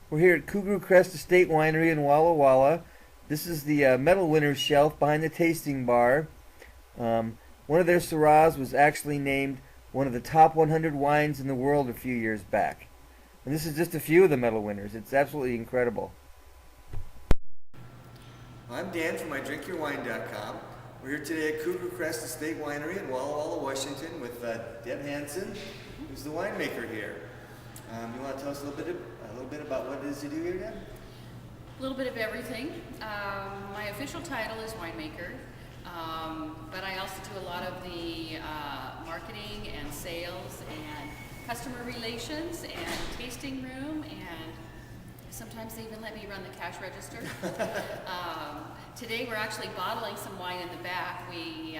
We're here at Cougar Crest Estate Winery in Walla Walla. This is the medal winners shelf behind the tasting bar. One of their Syrahs was actually named one of the top 100 wines in the world a few years back. And this is just a few of the medal winners. It's absolutely incredible. I'm Dan from idrinkyourwine.com. We're here today at Cougar Crest Estate Winery in Walla Walla, Washington with Deb Hansen, who's the winemaker here. You want to tell us a little bit about what it is you do here, Deb? A little bit of everything. My official title is winemaker, but I also do a lot of the marketing and sales and customer relations and tasting room, and sometimes they even let me run the cash register. Today we're actually bottling some wine in the back. We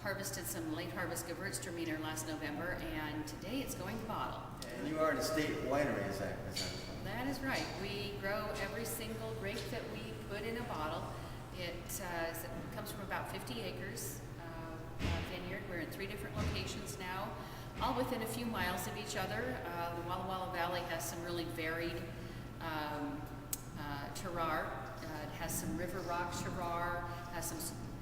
harvested some late harvest Gewürztraminer last November, and today it's going to bottle. And you are an estate winery, is that? That is right. We grow every single grape that we put in a bottle. It comes from about 50 acres vineyard. We're in 3 different locations now, all within a few miles of each other. The Walla Walla Valley has some really varied terroir. It has some river rock terroir, has some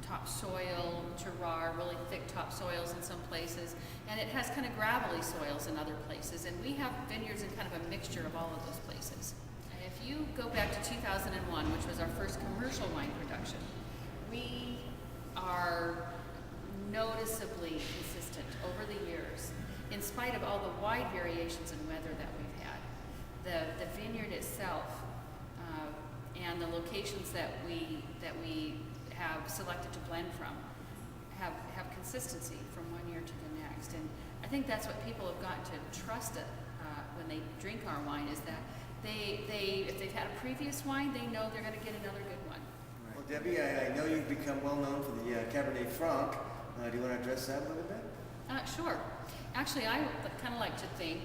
topsoil terroir, really thick topsoils in some places, and it has kind of gravelly soils in other places. And we have vineyards in kind of a mixture of all of those places. And if you go back to 2001, which was our first commercial wine production, we are noticeably consistent over the years, in spite of all the wide variations in weather that we've had. The vineyard itself and the locations that we have selected to blend from have consistency from one year to the next. And I think that's what people have gotten to trust it when they drink our wine, is that if they've had a previous wine, they know they're going to get another good one. Right. Well, Debbie, I know you've become well known for the Cabernet Franc. Do you want to address that a little bit? Sure. Actually, I kind of like to think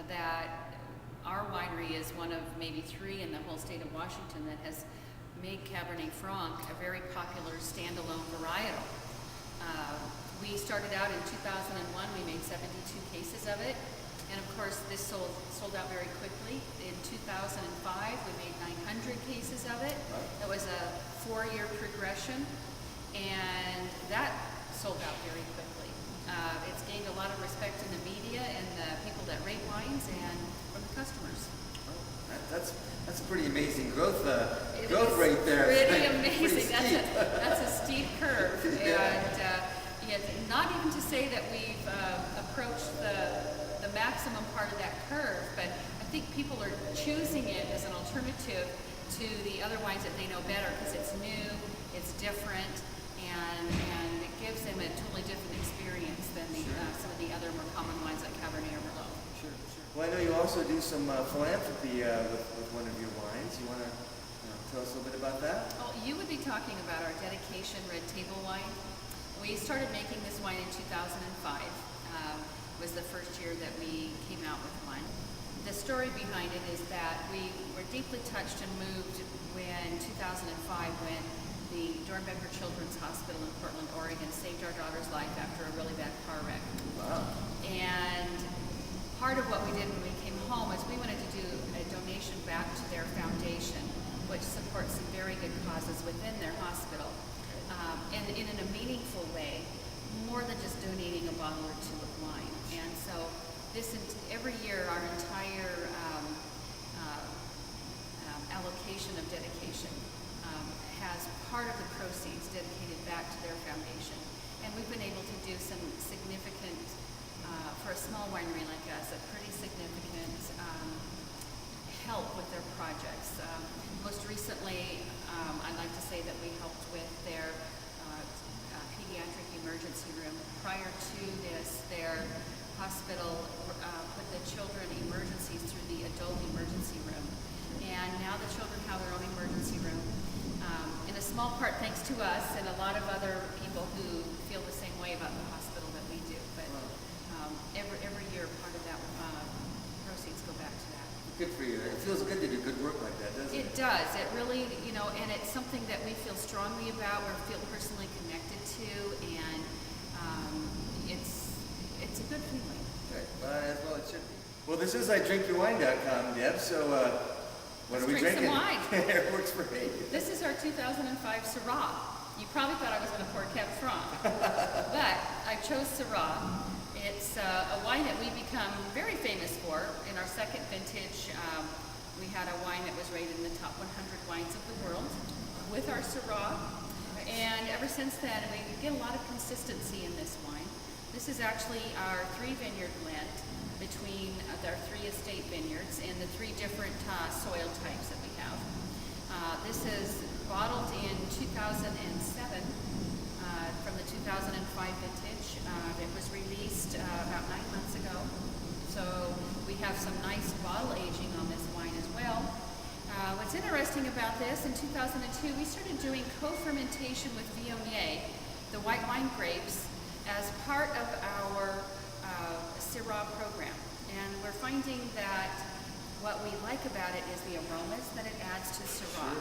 that our winery is one of maybe 3 in the whole state of Washington that has made Cabernet Franc a very popular standalone varietal. We started out in 2001. We made 72 cases of it, and of course this sold out very quickly. In 2005 we made 900 cases of it. That was a 4-year progression, and that sold out very quickly. It's gained a lot of respect in the media and the people that rate wines and from the customers. That's a pretty amazing growth rate there. Pretty amazing. Pretty that's a steep curve. And not even to say that we've approached the maximum part of that curve, but I think people are choosing it as an alternative to the other wines that they know better because it's new, it's different, and it gives them a totally different experience than some of the other more common wines like Cabernet or Merlot. Sure. Well, I know you also do some philanthropy with one of your wines. You want to tell us a little bit about that? Well, you would be talking about our dedication red table wine. We started making this wine in 2005. Was the first year that we came out with one. The story behind it is that we were deeply touched and moved when 2005 when the Dornbecker Children's Hospital in Portland, Oregon saved our daughter's life after a really bad car wreck. Wow. And part of what we did when we came home is we wanted to do a donation back to their foundation, which supports some very good causes within their hospital, and in a meaningful way, more than just donating a bottle or 2 of wine. And so every year our entire allocation of dedication has part of the proceeds dedicated back to their foundation. And we've been able to do some significant, for a small winery like us, a pretty significant help with their projects. Most recently, I'd like to say that we helped with their pediatric emergency room. Prior to this, their hospital put the children emergencies through the adult emergency room. And now the children have their own emergency room. In a small part thanks to us and a lot of other people who feel the same way about the hospital that we do. But every year part of that proceeds go back to that. Good for you. It feels good to do good work like that, doesn't it? It does. It really, and it's something that we feel strongly about, or feel personally connected to, and it's a good feeling. Good. Well, it should be. Well, this is drinkyourwine.com, Deb, so what Let's are we drink some drinking? wine. It works for me. This is our 2005 Syrah. You probably thought I was going to pour Cab Franc, but I chose Syrah. It's a wine that we become very famous for. In our second vintage, we had a wine that was rated in the top 100 wines of the world with our Syrah. And ever since then, we get a lot of consistency in this wine. This is actually our 3-vineyard blend between our 3 estate vineyards and the 3 different soil types that we have. This is bottled in 2007 from the 2005 vintage. It was released about 9 months ago. So we have some nice bottle aging on this wine as well. What's interesting about this, in 2002 we started doing co-fermentation with Viognier, the white wine grapes, as part of our Syrah program. And we're finding that what we like about it is the aromas that it adds to Syrah.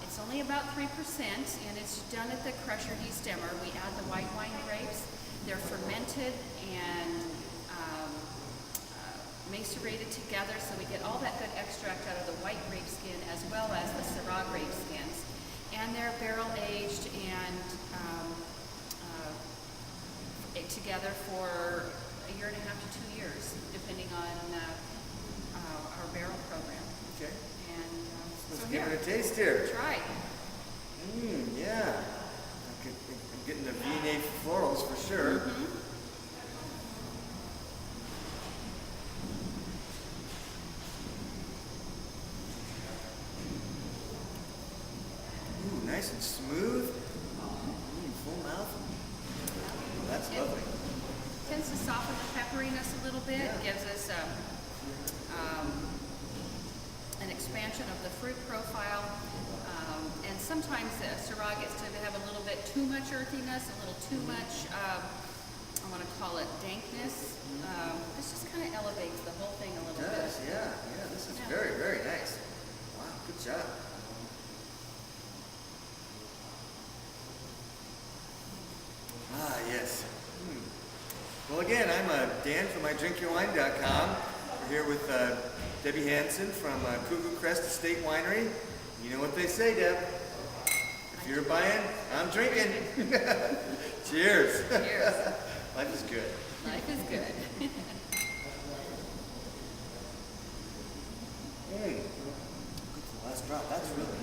It's only about 3% and it's done at the crusher destemmer. We add the white wine grapes. They're fermented and macerated together, so we get all that good extract out of the white grape skin as well as the Syrah grape skins. And they're barrel aged and together for 1.5 to 2 years, depending on our barrel program. Okay. And Let's so give here, it a taste here. try. Yeah. I'm getting the Viognier florals for sure. Ooh, nice and smooth. Full mouth. That's It lovely. tends to soften the pepperiness a little bit, Yeah. gives us an expansion of the fruit profile. And sometimes Syrah gets to have a little bit too much earthiness, a little too much, I want to call it dankness. This just kind of elevates the whole thing a little It does, bit. yeah. Yeah, this is Yeah. very, very nice. Wow, good job. Ah, yes. Well, again, I'm Dan from drinkyourwine.com. We're here with Debbie Hansen from Cougar Crest Estate Winery. You know what they say, Deb. If you're buying, I'm drinking. Cheers. Cheers. Life is good. Life is good. Good for the last drop. That's really